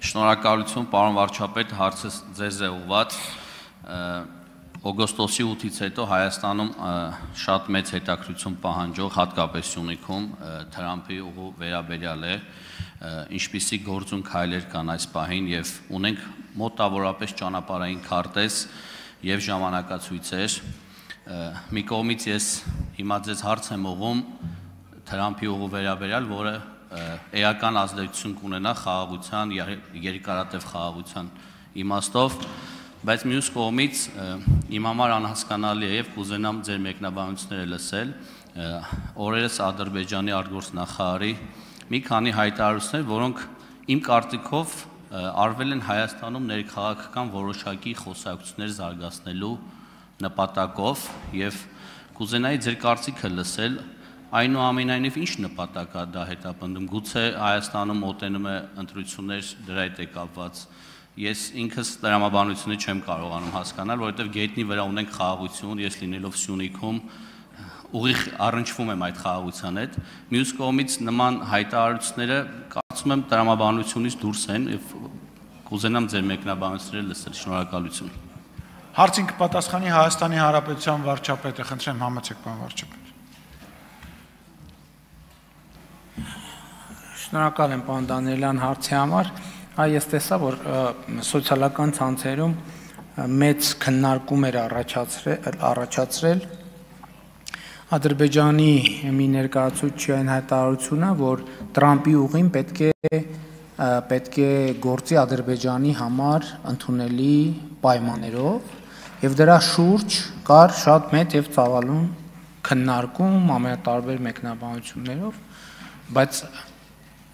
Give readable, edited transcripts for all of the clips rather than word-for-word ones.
Շնորհակալություն, պարոն վարչապետ, հարցը ձեզ է ուղղված։ Օգոստոսի 8-ից հետո Հայաստանում շատ մեծ հետաքրքրություն պահանջող, հատկապես Սյունիքում Թրամփի ուղու վերաբերյալ է, ինչպիսի գործուն քայլեր կան այս պահին եւ ունենք մոտավորապես ճանապարհային քարտեզ եւ ժամանակացույցեր։ Մի կողմից ես հիմա ձեզ հարց եմ ուղղում Թրամփի ուղու վերաբերյալ, որը էական ազդեցություն կունենա խաղաղության, երկարատև խաղաղության իմաստով, բայց մյուս կողմից իմ համար անհասկանալի է եւ կուզենամ ձեր մեկնաբանությունները լսել օրերս Ադրբեջանի արտգործնախարարի մի քանի հայտարարություններ, որոնք իմ կարծիքով արվել են Հայաստանում ներքաղաքական որոշակի խոսակցություններ զարգացնելու նպատակով եւ կուզենայի ձեր կարծիքը լսել այնուամենայնիվ ինչ նպատակ է դա հետապնդում, գուցե Հայաստանում մոտենում է ընտրություններ դրա հետ է կապված։ Ես ինքս տրամաբանությունը չեմ կարողանում հասկանալ, որովհետև գետնի վրա ունենք խաղաղություն, ես լինելով Սյունիքում ուղիղ առնչվում եմ այդ խաղաղության հետ։ Մյուս կողմից նման հայտարարությունները կարծում եմ տրամաբանությունից դուրս են եւ կուզենամ ձեր մեկնաբանությունները լսել։ Շնորհակալություն։ Հարցին կպատասխանի Հայաստանի Հանրապետության վարչապետը, խնդրեմ համեցեք պարոն վարչապետ։ Շնորհակալ եմ պարոն Դանիելյան հարցի համար։ Ես տեսա, որ սոցիալական ցանցերում մեծ քննարկում էր առաջացրել Ադրբեջանի մի ներկայացուցչային հայտարարությունը, որ Տրամփի ուղին պետք է գործի Ադրբեջանի համար ընդունելի պայմաններով, եւ դրա շուրջ կար շատ մեծ եւ ծավալուն քննարկում ամենատարբեր մեկնաբանություններով, բայց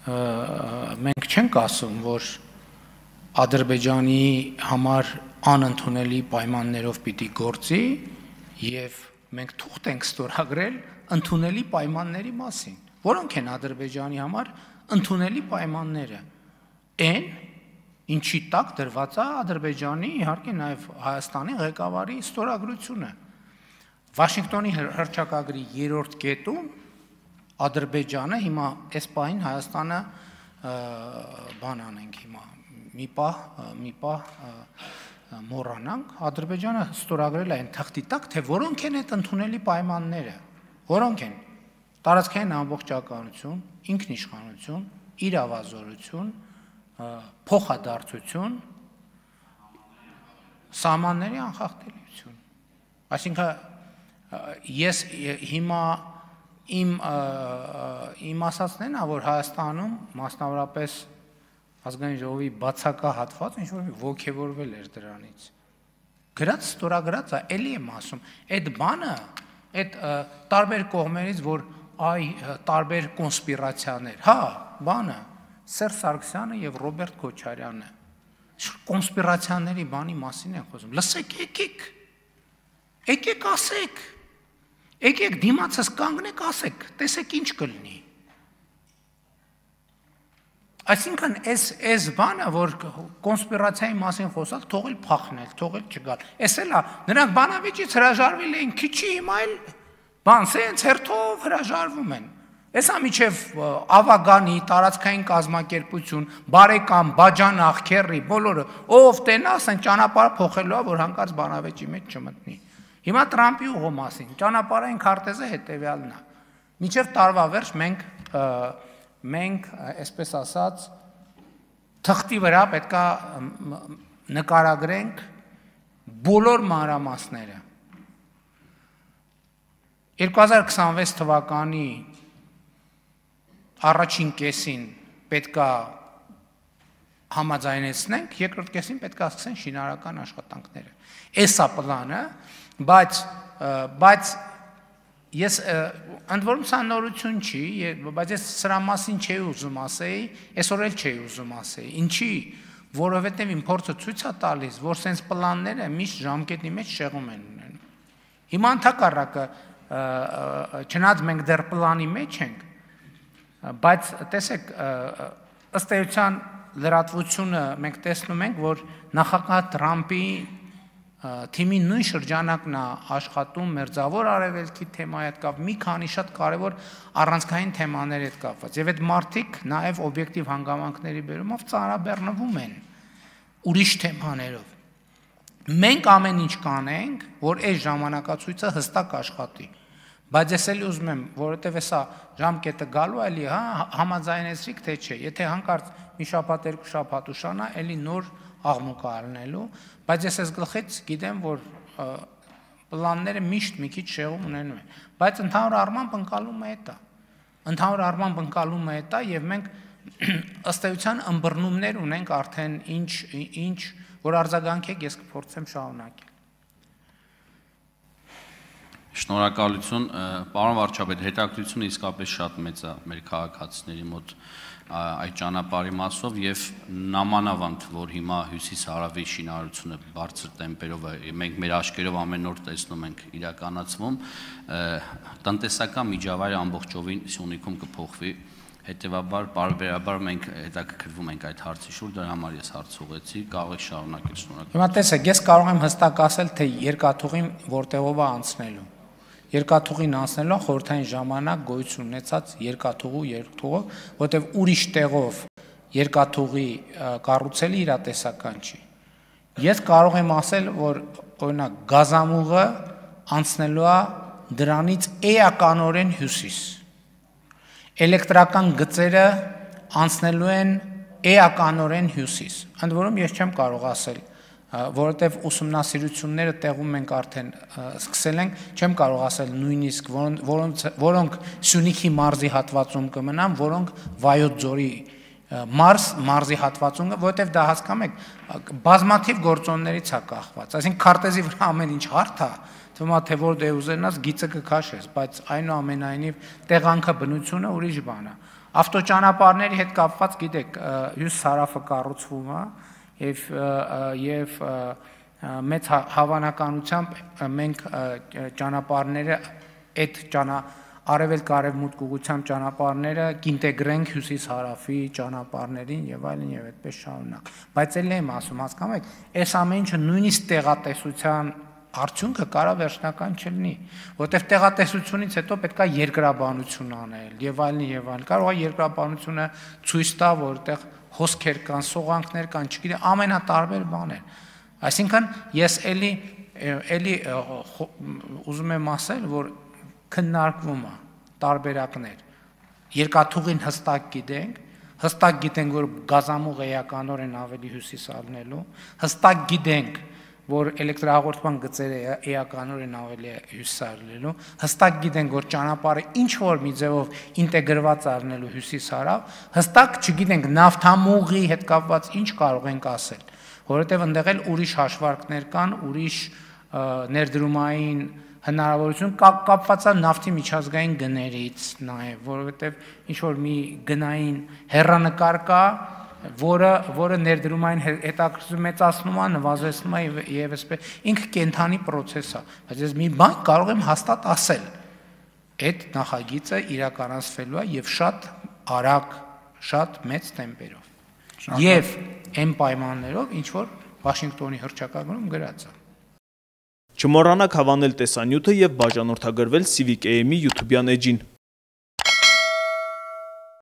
մենք չենք ասում, որ Ադրբեջանի համար անընդունելի պայմաններով պիտի գործի եւ մենք թուղթ ենք ստորագրել ընդունելի պայմանների մասին։ Որոնք են Ադրբեջանի համար ընդունելի պայմանները։ Այն, ինչի տակ դրված է Ադրբեջանի, իհարկե նաեւ Հայաստանի ղեկավարի ստորագրությունը։ Վաշինգտոնի հռչակագրի 3-րդ կետում Ադրբեջանը հիմա այս պահին Հայաստանը բան անենք հիմա մի պահ մոռանանք Ադրբեջանը ստորագրել է այն թղթի տակ թե որոնք են այդ ընդունելի պայմանները որոնք են տարածքային ամբողջականություն, ինքնիշխանություն, իրավազորություն, փոխադարձություն, սահմանների անխախտելիություն։ Այսինքն ես հիմա իմ ասածն է, որ Հայաստանում մասնավորապես ազգային ժողովի բացակա հատված ինչ-որ ոգևորվել էր դրանից։ Գրած ստորագրած է, էլի եմ ասում, այդ բանը, այդ տարբեր կողմերից, որ տարբեր կոնսպիրացիաներ, բանը, Սերժ Սարգսյանը եւ Ռոբերտ Քոչարյանը, կոնսպիրացիաների բանի մասին են խոսում։ Լսեք, եկեք ասեք։ Եկեք դիմացս կանգնեք, ասեք, տեսեք ինչ կլինի։ Այսինքն այս բանը, որ կոնսպիրացիայի մասին խոսալ, թողել փախնել, թողել չգալ։ Էս էլ է, նրանք բանավեճից հրաժարվել էին, քիչի հիմա էլ բան, սենց հերթով հրաժարվում են։ Էսա միջև ավագանի, տարածքային կազմակերպություն, բարեկամ, բաջանախ, քեռի, բոլորը, ով տենաս են ճանապարհ փոխելու է, որ հանկարծ բանավեճի մեջ չմտնի։ Հիմա Տրամփի ուղու մասին, ճանապարհային քարտեզը հետևյալն է։ Մինչև տարվա վերջ մենք, այսպես ասած, թղթի վրա պետքա նկարագրենք բոլոր մանրամասները։ 2026 թվականի առաջին կեսին պետքա համաձայնեցնենք, երկրորդ կեսին պետքա սկսեն շինարարական աշխատանքները։ Էսա պլանը, բայց ես ընդ որում սա նորություն չի, բայց ես սրա մասին չէի ուզում ասեի, այսօր էլ չէի ուզում ասեի։ Ինչի, որովհետև իմ փորձը ցույց է տալիս, որ սենց պլանները միշտ ժամկետի մեջ շեղում են ունենում։ Հիմա ընդհակառակը, չնայած մենք դեռ պլանի մեջ ենք, բայց տեսեք, ըստ էության լրատվությունը մենք տեսնում ենք, որ նախագահ Տրամփի թիմի նույն շրջանակն է աշխատում մերձավոր արևելքի թեմայի հետ կապ, մի քանի շատ կարևոր առանցքային թեմաների հետ կապված։ Եվ այդ մարդիկ նաև օբյեկտիվ հանգամանքների բերումով ծանրաբեռնվում են ուրիշ թեմաներով։ Մենք ամեն ինչ կանենք, որ այս ժամանակացույցը հստակ աշխատի։ Բայց ես էլի ուզում եմ, որովհետև հեսա ժամկետը գալու է, էլի համաձայնեցրիք թե չէ։ Եթե հանկարծ մի շաբաթ, երկու շաբաթ ուշանա, էլի նոր աղմուկ առնելու, բայց ես այս գլխից գիտեմ, որ պլանները միշտ մի քիչ շեղում ունենում են։ Բայց ընդհանուր առմամբ ընկալումը է դա։ Ընդհանուր առմամբ ընկալումը է դա, եւ մենք ըստ էության ըմբռնումներ ունենք արդեն ինչ որ արձագանքեք, ես կփորձեմ շարունակել։ Շնորհակալություն, պարոն վարչապետ, հետաքրքրությունը իսկապես շատ մեծ է մեր քաղաքացիների մոտ այդ ճանապարհի մասով եւ նամանավանդ, որ հիմա հյուսիս-հարավի շինարարությունը բարձր տեմպերով է, մենք մեր աչքերով ամեն օր տեսնում ենք իրականացվում, տնտեսական միջավայրը ամբողջովին Սյունիքում կփոխվի, հետեւաբար բարբերաբար մենք հետաքրքրվում ենք այդ հարցի շուրջ, դրա համար ես հարց ուղեցի, կարող եք շարունակել, շնորհակալ։ Հիմա տեսեք, ես կարող եմ հստակ ասել, թե երկաթուղին որտեղով է անցնելու։ Երկաթուղին անցնելու խորհրդային ժամանակ գոյություն ունեցած երկաթուղով, որտեղ ուրիշ տեղով երկաթուղի կառուցելը իրատեսական չի։ Ես կարող եմ ասել, որ օրինակ գազամուղը անցնելու է դրանից էականորեն հյուսիս։ Էլեկտրական գծերը անցնելու են էականորեն հյուսիս։ Ընդ որում ես չեմ կարող ասել, որովհետև ուսումնասիրությունները տեղում ենք արդեն սկսել ենք, չեմ կարող ասել նույնիսկ որոնք Սյունիքի մարզի հատվածում կմնան, որոնք Վայոց ձորի մարզի հատվածում, որովհետև դա հասկանում եք, բազմաթիվ գործոններից է կախված, այսինքն քարտեզի վրա ամեն ինչ հարթ է, թվում է թե որ դե ուզենաս գիծը կքաշես, բայց այնուամենայնիվ տեղանքը բնությունը ուրիշ բան է։ Ավտոճանապարհների հետ կապված գիտեք, հյուսիս-հարավը կառուցվում է եւ մեծ հավանականությամբ մենք ճանապարհները այդ արևելք-արևմուտք ուղղությամբ ճանապարհները կինտեգրենք հյուսիս-հարավի ճանապարհներին եւ այլն եւ այդպես շարունակ։ Բայց ելի եմ ասում, հասկանում եք, այս ամեն ինչը նույնիսկ տեղատեսության արդյունքը կարող վերջնական չլինի, որտեղ տեղատեսությունից հետո պետք է երկրաբանություն անել եւ այլն, կարող է երկրաբանությունը ցույց տա, որտեղ հոսքեր կան, սողանքներ կան, չգիտեմ, ամենատարբեր բաներ։ Այսինքն ես էլի ուզում եմ ասել, որ քննարկվում է տարբերակներ։ Երկաթուղին հստակ գիտենք, որ գազամուղ էականորեն ավելի հյուսիս առնելու, հստակ գիտենք, որ էլեկտրահաղորդման գծերը էականորեն ավելի հյուսիսարելու, հստակ գիտենք, որ ճանապարհը ինչ-որ մի ձևով ինտեգրված առնելու հյուսիս-հարավ, հստակ չգիտենք նավթամուղի հետ կապված ինչ կարող ենք ասել, որովհետև ընդեղ էլ ուրիշ հաշվարկներ կան, ուրիշ ներդրումային հնարավորություն կապված է նավթի միջազգային գներից նաև, որովհետև ինչ-որ մի գնային հեռանկար կա, որը ներդրումային հետաքրքրություն մեծացնում է, նվազեցնում է եւ այսպես ինքը կենթանի process է, բայց ես մի բան կարող եմ հաստատ ասել, այդ նախագիծը իրականացվելու է եւ շատ արագ, շատ մեծ տեմպերով եւ այն պայմաններով, ինչ որ Վաշինգտոնի հռչակագրում գրած է։ Չմոռանաք հավանել տեսանյութը եւ բաժանորդագրվել Civic AM-ի YouTube-յան էջին։